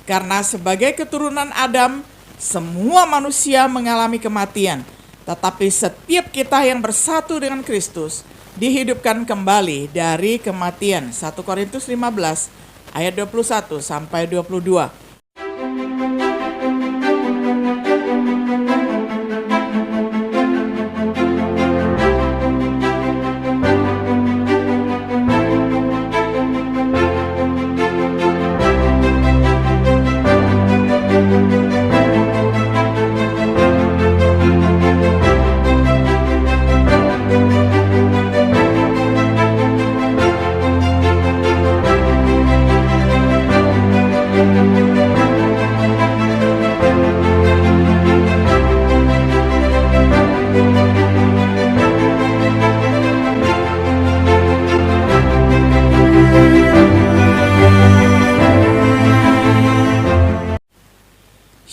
Karena sebagai keturunan Adam, semua manusia mengalami kematian. Tetapi setiap kita yang bersatu dengan Kristus dihidupkan kembali dari kematian. 1 Korintus 15 ayat 21 sampai 22.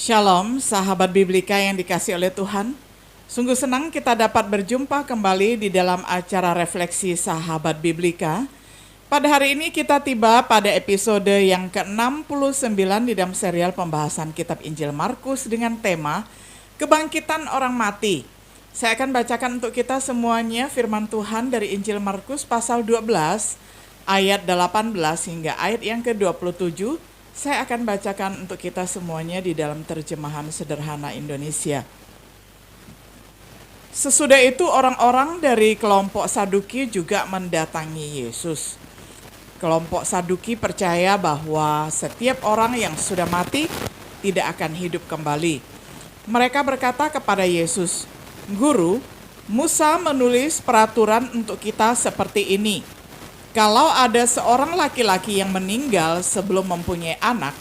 Shalom, sahabat Biblika yang dikasihi oleh Tuhan. Sungguh senang kita dapat berjumpa kembali di dalam acara refleksi sahabat Biblika. Pada hari ini kita tiba pada episode yang ke-69 di dalam serial pembahasan kitab Injil Markus dengan tema Kebangkitan Orang Mati. Saya akan bacakan untuk kita semuanya firman Tuhan dari Injil Markus pasal 12 ayat 18 hingga ayat yang ke-27. Saya akan bacakan untuk kita semuanya di dalam terjemahan sederhana Indonesia. Sesudah itu orang-orang dari kelompok Saduki juga mendatangi Yesus. Kelompok Saduki percaya bahwa setiap orang yang sudah mati tidak akan hidup kembali. Mereka berkata kepada Yesus, "Guru, Musa menulis peraturan untuk kita seperti ini. Kalau ada seorang laki-laki yang meninggal sebelum mempunyai anak,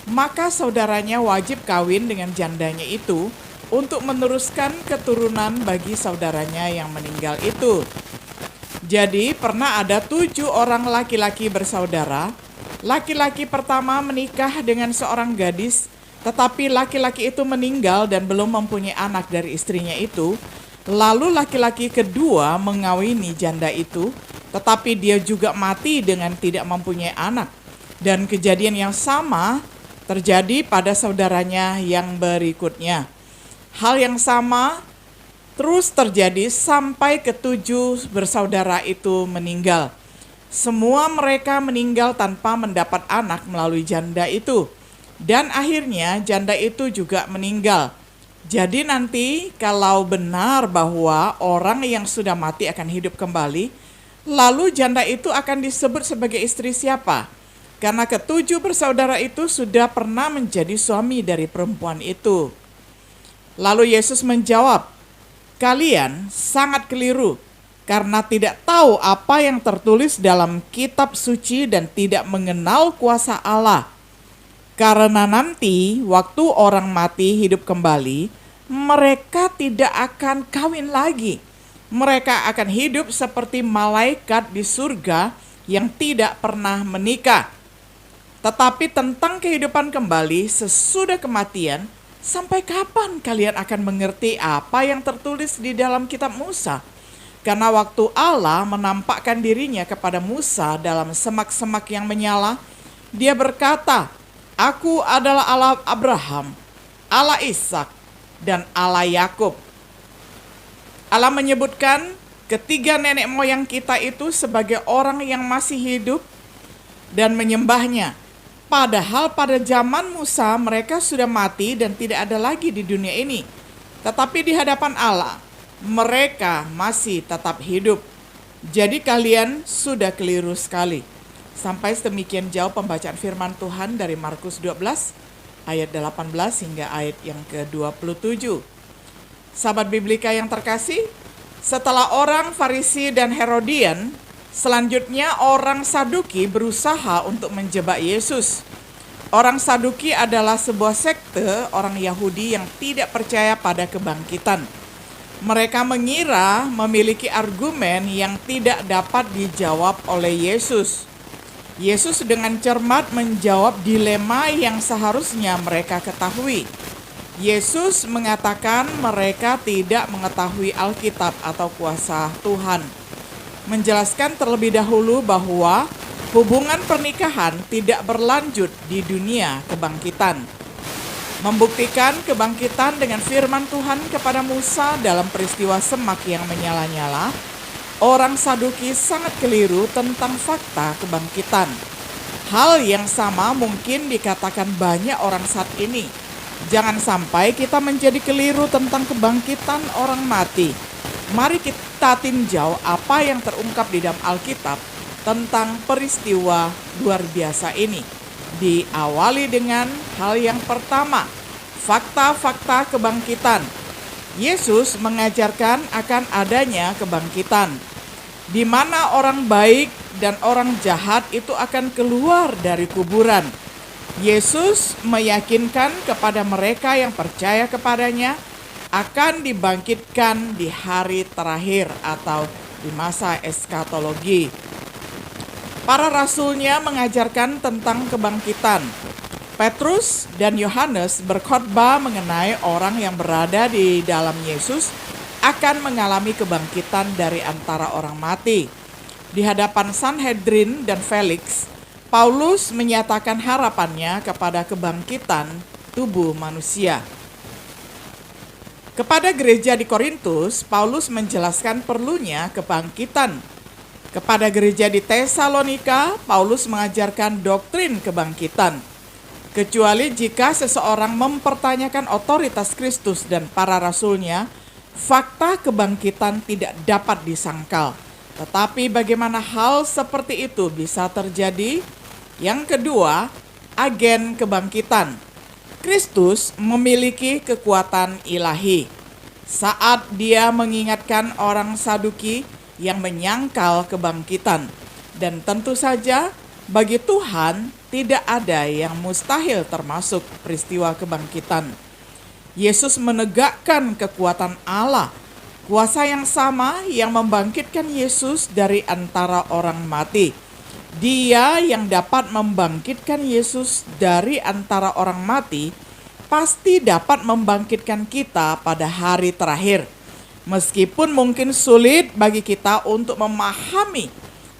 maka saudaranya wajib kawin dengan jandanya itu untuk meneruskan keturunan bagi saudaranya yang meninggal itu. Jadi pernah ada 7 orang laki-laki bersaudara. Laki-laki pertama menikah dengan seorang gadis, tetapi laki-laki itu meninggal dan belum mempunyai anak dari istrinya itu. Lalu laki-laki kedua mengawini janda itu, tetapi dia juga mati dengan tidak mempunyai anak. Dan kejadian yang sama terjadi pada saudaranya yang berikutnya. Hal yang sama terus terjadi sampai ke-7 bersaudara itu meninggal. Semua mereka meninggal tanpa mendapat anak melalui janda itu. Dan akhirnya janda itu juga meninggal. Jadi nanti kalau benar bahwa orang yang sudah mati akan hidup kembali, lalu janda itu akan disebut sebagai istri siapa? Karena ke-7 bersaudara itu sudah pernah menjadi suami dari perempuan itu." Lalu Yesus menjawab, "Kalian sangat keliru karena tidak tahu apa yang tertulis dalam kitab suci dan tidak mengenal kuasa Allah. Karena nanti waktu orang mati hidup kembali, mereka tidak akan kawin lagi. Mereka akan hidup seperti malaikat di surga yang tidak pernah menikah. Tetapi tentang kehidupan kembali sesudah kematian, sampai kapan kalian akan mengerti apa yang tertulis di dalam kitab Musa? Karena waktu Allah menampakkan dirinya kepada Musa dalam semak-semak yang menyala, Dia berkata, 'Aku adalah Allah Abraham, Allah Ishak, dan Allah Yakub.' Allah menyebutkan ketiga nenek moyang kita itu sebagai orang yang masih hidup dan menyembahnya. Padahal pada zaman Musa mereka sudah mati dan tidak ada lagi di dunia ini. Tetapi di hadapan Allah mereka masih tetap hidup. Jadi kalian sudah keliru sekali." Sampai sedemikian jauh pembacaan firman Tuhan dari Markus 12 ayat 18 hingga ayat yang ke-27. Sahabat Biblika yang terkasih, setelah orang Farisi dan Herodian, selanjutnya orang Saduki berusaha untuk menjebak Yesus. Orang Saduki adalah sebuah sekte orang Yahudi yang tidak percaya pada kebangkitan. Mereka mengira memiliki argumen yang tidak dapat dijawab oleh Yesus. Yesus dengan cermat menjawab dilema yang seharusnya mereka ketahui. Yesus mengatakan mereka tidak mengetahui Alkitab atau kuasa Tuhan. Menjelaskan terlebih dahulu bahwa Hubungan pernikahan tidak berlanjut di dunia kebangkitan. Membuktikan kebangkitan dengan firman Tuhan kepada Musa dalam peristiwa semak yang menyala-nyala, orang Saduki sangat keliru tentang fakta kebangkitan. Hal yang sama mungkin dikatakan banyak orang saat ini. Jangan sampai kita menjadi keliru tentang kebangkitan orang mati. Mari kita tinjau apa yang terungkap di dalam Alkitab tentang peristiwa luar biasa ini. Diawali dengan hal yang pertama, fakta-fakta kebangkitan. Yesus mengajarkan akan adanya kebangkitan, di mana orang baik dan orang jahat itu akan keluar dari kuburan. Yesus meyakinkan kepada mereka yang percaya kepadanya akan dibangkitkan di hari terakhir atau di masa eskatologi. Para rasulnya mengajarkan tentang kebangkitan. Petrus dan Yohanes berkhotbah mengenai orang yang berada di dalam Yesus akan mengalami kebangkitan dari antara orang mati. Di hadapan Sanhedrin dan Felix, Paulus menyatakan harapannya kepada kebangkitan tubuh manusia. Kepada gereja di Korintus, Paulus menjelaskan perlunya kebangkitan. Kepada gereja di Tesalonika, Paulus mengajarkan doktrin kebangkitan. Kecuali jika seseorang mempertanyakan otoritas Kristus dan para rasulnya, fakta kebangkitan tidak dapat disangkal. Tetapi bagaimana hal seperti itu bisa terjadi? Yang kedua, agen kebangkitan. Kristus memiliki kekuatan ilahi. Saat dia mengingatkan orang Saduki yang menyangkal kebangkitan. Dan tentu saja bagi Tuhan tidak ada yang mustahil termasuk peristiwa kebangkitan. Yesus menegakkan kekuatan Allah, kuasa yang sama yang membangkitkan Yesus dari antara orang mati. Dia yang dapat membangkitkan Yesus dari antara orang mati pasti dapat membangkitkan kita pada hari terakhir. Meskipun mungkin sulit bagi kita untuk memahami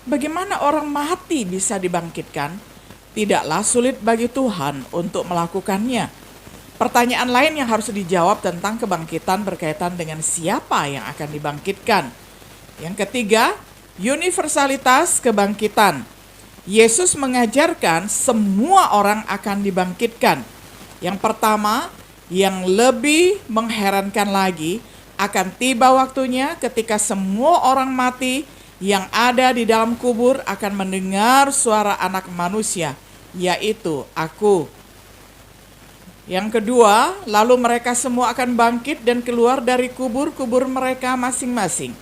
bagaimana orang mati bisa dibangkitkan, tidaklah sulit bagi Tuhan untuk melakukannya. Pertanyaan lain yang harus dijawab tentang kebangkitan berkaitan dengan siapa yang akan dibangkitkan. Yang ketiga, universalitas kebangkitan. Yesus mengajarkan semua orang akan dibangkitkan. Yang pertama, yang lebih mengherankan lagi, akan tiba waktunya ketika semua orang mati yang ada di dalam kubur akan mendengar suara Anak Manusia, yaitu aku. Yang kedua, lalu mereka semua akan bangkit dan keluar dari kubur-kubur mereka masing-masing.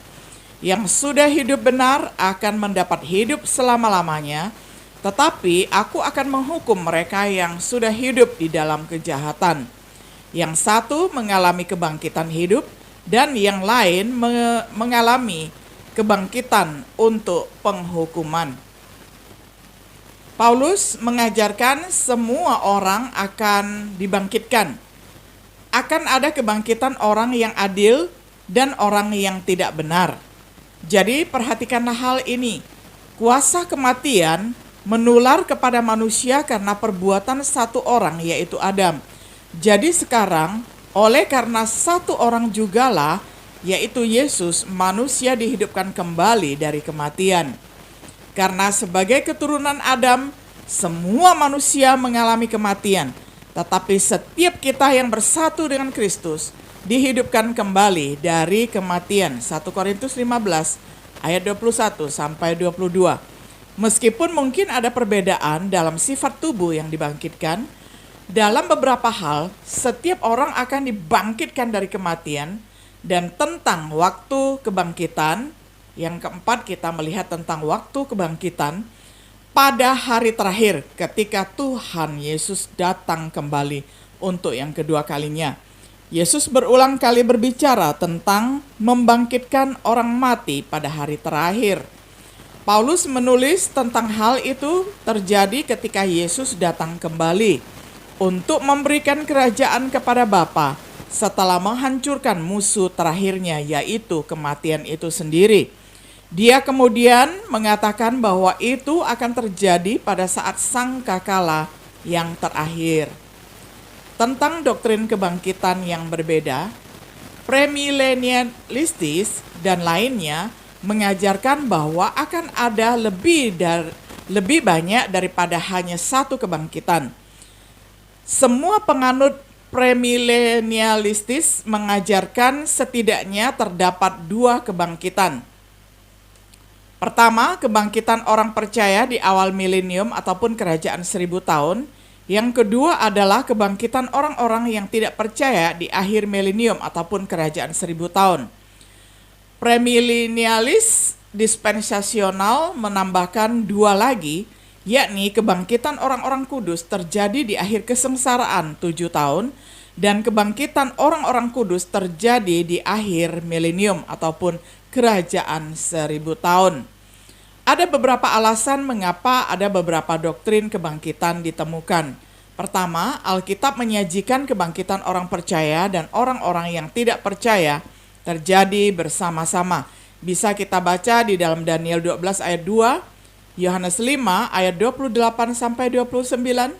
Yang sudah hidup benar akan mendapat hidup selama-lamanya, tetapi aku akan menghukum mereka yang sudah hidup di dalam kejahatan. Yang satu mengalami kebangkitan hidup, dan yang lain mengalami kebangkitan untuk penghukuman. Paulus mengajarkan semua orang akan dibangkitkan. Akan ada kebangkitan orang yang adil dan orang yang tidak benar. Jadi perhatikanlah hal ini. Kuasa kematian menular kepada manusia karena perbuatan satu orang, yaitu Adam. Jadi sekarang oleh karena satu orang jugalah, yaitu Yesus, manusia dihidupkan kembali dari kematian. Karena sebagai keturunan Adam, semua manusia mengalami kematian. Tetapi setiap kita yang bersatu dengan Kristus dihidupkan kembali dari kematian. 1 Korintus 15 ayat 21 sampai 22. Meskipun mungkin ada perbedaan dalam sifat tubuh yang dibangkitkan, dalam beberapa hal setiap orang akan dibangkitkan dari kematian. Dan tentang waktu kebangkitan, yang keempat kita melihat tentang waktu kebangkitan pada hari terakhir ketika Tuhan Yesus datang kembali untuk yang kedua kalinya. Yesus berulang kali berbicara tentang membangkitkan orang mati pada hari terakhir. Paulus menulis tentang hal itu terjadi ketika Yesus datang kembali untuk memberikan kerajaan kepada Bapa setelah menghancurkan musuh terakhirnya, yaitu kematian itu sendiri. Dia kemudian mengatakan bahwa itu akan terjadi pada saat sangkakala yang terakhir. Tentang doktrin kebangkitan yang berbeda, premilenialistis dan lainnya mengajarkan bahwa akan ada lebih banyak daripada hanya satu kebangkitan. Semua penganut premilenialistis mengajarkan setidaknya terdapat dua kebangkitan. Pertama, kebangkitan orang percaya di awal milenium ataupun kerajaan 1000 tahun. Yang kedua adalah kebangkitan orang-orang yang tidak percaya di akhir milenium ataupun kerajaan 1000 tahun. Premilenialis dispensasional menambahkan dua lagi, yakni kebangkitan orang-orang kudus terjadi di akhir kesengsaraan 7 tahun dan kebangkitan orang-orang kudus terjadi di akhir milenium ataupun kerajaan 1000 tahun. Ada beberapa alasan mengapa ada beberapa doktrin kebangkitan ditemukan. Pertama, Alkitab menyajikan kebangkitan orang percaya dan orang-orang yang tidak percaya terjadi bersama-sama. Bisa kita baca di dalam Daniel 12 ayat 2, Yohanes 5 ayat 28 sampai 29,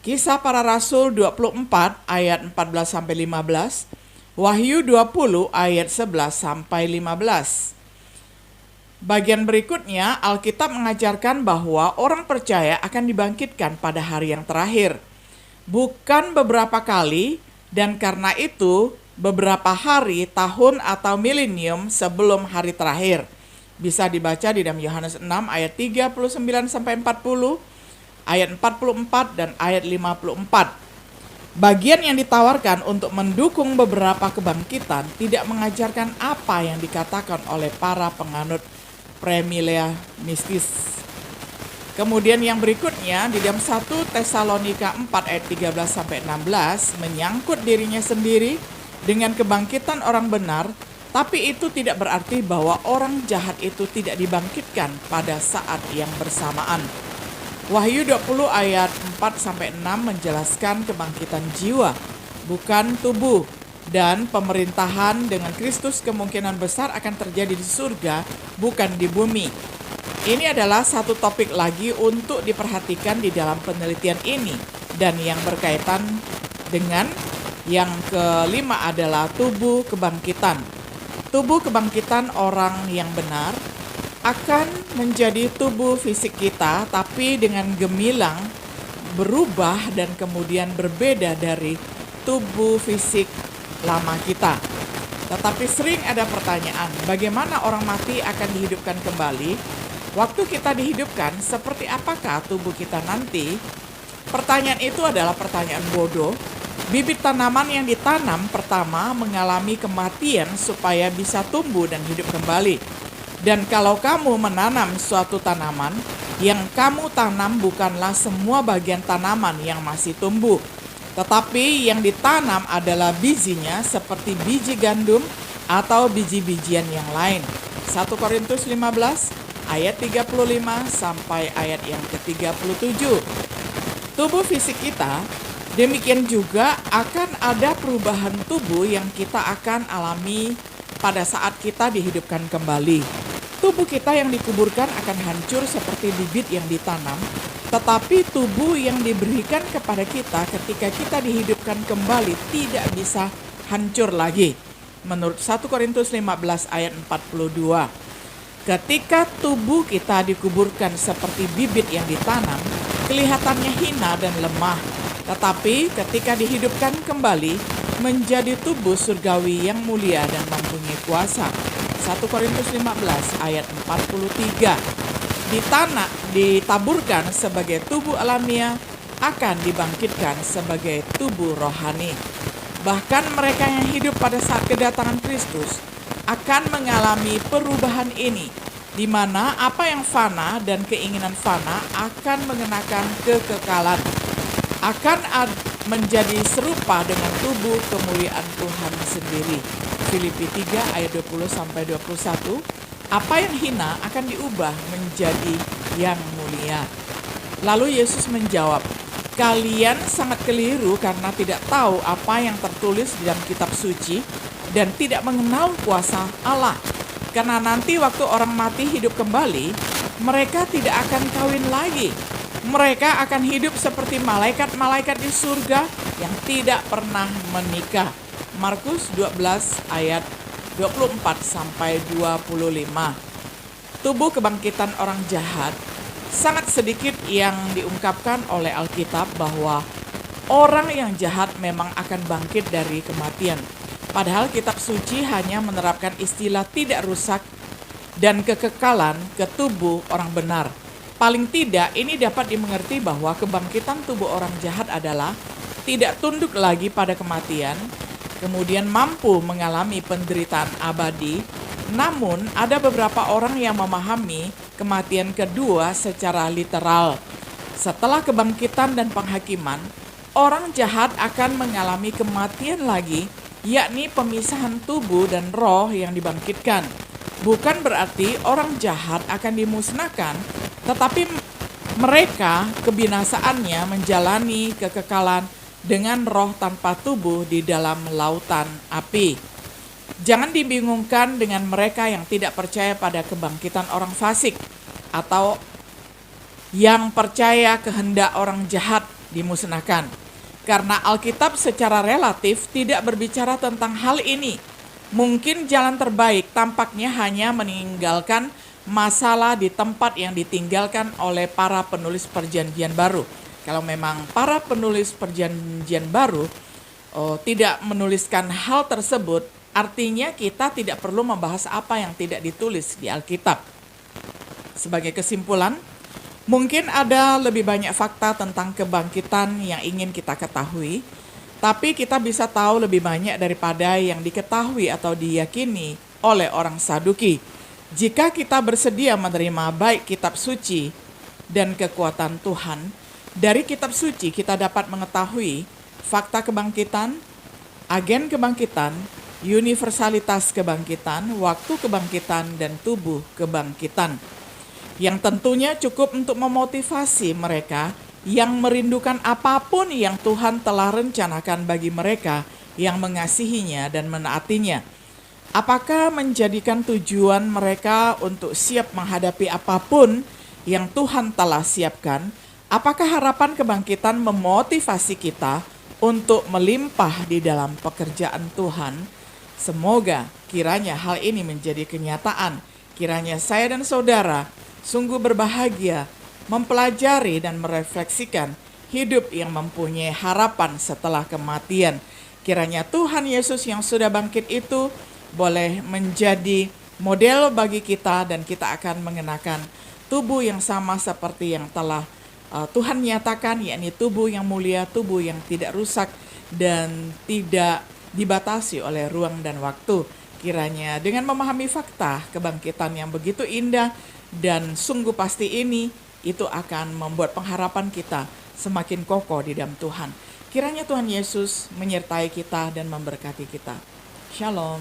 Kisah Para Rasul 24 ayat 14 sampai 15, Wahyu 20 ayat 11 sampai 15. Bagian berikutnya, Alkitab mengajarkan bahwa orang percaya akan dibangkitkan pada hari yang terakhir. Bukan beberapa kali, dan karena itu beberapa hari, tahun, atau milenium sebelum hari terakhir. Bisa dibaca di dalam Yohanes 6 ayat 39 sampai 40, ayat 44 dan ayat 54. Bagian yang ditawarkan untuk mendukung beberapa kebangkitan tidak mengajarkan apa yang dikatakan oleh para penganut premilenialistis. Kemudian yang berikutnya di dalam 1 Tesalonika 4 ayat 13 sampai 16 menyangkut dirinya sendiri dengan kebangkitan orang benar, tapi itu tidak berarti bahwa orang jahat itu tidak dibangkitkan pada saat yang bersamaan. Wahyu 20 ayat 4 sampai 6 menjelaskan kebangkitan jiwa, bukan tubuh. Dan pemerintahan dengan Kristus kemungkinan besar akan terjadi di surga, bukan di bumi. Ini adalah satu topik lagi untuk diperhatikan di dalam penelitian ini. Dan yang berkaitan dengan yang kelima adalah tubuh kebangkitan. Tubuh kebangkitan orang yang benar akan menjadi tubuh fisik kita, tapi dengan gemilang berubah dan kemudian berbeda dari tubuh fisik lama kita. Tetapi sering ada pertanyaan, bagaimana orang mati akan dihidupkan kembali? Waktu kita dihidupkan, seperti apakah tubuh kita nanti? Pertanyaan itu adalah pertanyaan bodoh. Bibit tanaman yang ditanam pertama mengalami kematian supaya bisa tumbuh dan hidup kembali. Dan kalau kamu menanam suatu tanaman, yang kamu tanam bukanlah semua bagian tanaman yang masih tumbuh, tetapi yang ditanam adalah bijinya seperti biji gandum atau biji-bijian yang lain. 1 Korintus 15 ayat 35 sampai ayat yang ke-37. Tubuh fisik kita, demikian juga akan ada perubahan tubuh yang kita akan alami pada saat kita dihidupkan kembali. Tubuh kita yang dikuburkan akan hancur seperti bibit yang ditanam, tetapi tubuh yang diberikan kepada kita ketika kita dihidupkan kembali tidak bisa hancur lagi. Menurut 1 Korintus 15 ayat 42. Ketika tubuh kita dikuburkan seperti bibit yang ditanam, kelihatannya hina dan lemah. Tetapi ketika dihidupkan kembali, menjadi tubuh surgawi yang mulia dan mempunyai kuasa. 1 Korintus 15 ayat 43. Ditaburkan sebagai tubuh alamiah, akan dibangkitkan sebagai tubuh rohani. Bahkan mereka yang hidup pada saat kedatangan Kristus akan mengalami perubahan ini, di mana apa yang fana dan keinginan fana akan mengenakan kekekalan, akan menjadi serupa dengan tubuh kemuliaan Tuhan sendiri. Filipi 3 ayat 20 sampai 21. Apa yang hina akan diubah menjadi yang mulia. Lalu Yesus menjawab, kalian sangat keliru karena tidak tahu apa yang tertulis di dalam kitab suci dan tidak mengenal kuasa Allah. Karena nanti waktu orang mati hidup kembali, mereka tidak akan kawin lagi. Mereka akan hidup seperti malaikat-malaikat di surga yang tidak pernah menikah. Markus 12 ayat 24 sampai 25. Tubuh kebangkitan orang jahat, sangat sedikit yang diungkapkan oleh Alkitab bahwa orang yang jahat memang akan bangkit dari kematian. Padahal kitab suci hanya menerapkan istilah tidak rusak dan kekekalan ke tubuh orang benar. Paling tidak ini dapat dimengerti bahwa kebangkitan tubuh orang jahat adalah tidak tunduk lagi pada kematian, kemudian mampu mengalami penderitaan abadi. Namun ada beberapa orang yang memahami kematian kedua secara literal. Setelah kebangkitan dan penghakiman, orang jahat akan mengalami kematian lagi, yakni pemisahan tubuh dan roh yang dibangkitkan. Bukan berarti orang jahat akan dimusnahkan, tetapi mereka kebinasaannya menjalani kekekalan dengan roh tanpa tubuh di dalam lautan api. Jangan dibingungkan dengan mereka yang tidak percaya pada kebangkitan orang fasik atau yang percaya kehendak orang jahat dimusnahkan. Karena Alkitab secara relatif tidak berbicara tentang hal ini. Mungkin jalan terbaik tampaknya hanya meninggalkan masalah di tempat yang ditinggalkan oleh para penulis perjanjian baru. Kalau memang para penulis perjanjian baru tidak menuliskan hal tersebut, artinya kita tidak perlu membahas apa yang tidak ditulis di Alkitab. Sebagai kesimpulan, mungkin ada lebih banyak fakta tentang kebangkitan yang ingin kita ketahui, tapi kita bisa tahu lebih banyak daripada yang diketahui atau diyakini oleh orang Saduki. Jika kita bersedia menerima baik kitab suci dan kekuatan Tuhan, dari kitab suci kita dapat mengetahui fakta kebangkitan, agen kebangkitan, universalitas kebangkitan, waktu kebangkitan, dan tubuh kebangkitan. Yang tentunya cukup untuk memotivasi mereka yang merindukan apapun yang Tuhan telah rencanakan bagi mereka yang mengasihinya dan menaatinya. Apakah menjadikan tujuan mereka untuk siap menghadapi apapun yang Tuhan telah siapkan? Apakah harapan kebangkitan memotivasi kita untuk melimpah di dalam pekerjaan Tuhan? Semoga kiranya hal ini menjadi kenyataan. Kiranya saya dan saudara sungguh berbahagia mempelajari dan merefleksikan hidup yang mempunyai harapan setelah kematian. Kiranya Tuhan Yesus yang sudah bangkit itu boleh menjadi model bagi kita dan kita akan mengenakan tubuh yang sama seperti yang telah Tuhan nyatakan, yakni tubuh yang mulia, tubuh yang tidak rusak dan tidak dibatasi oleh ruang dan waktu. Kiranya dengan memahami fakta kebangkitan yang begitu indah dan sungguh pasti ini, itu akan membuat pengharapan kita semakin kokoh di dalam Tuhan. Kiranya Tuhan Yesus menyertai kita dan memberkati kita. Shalom.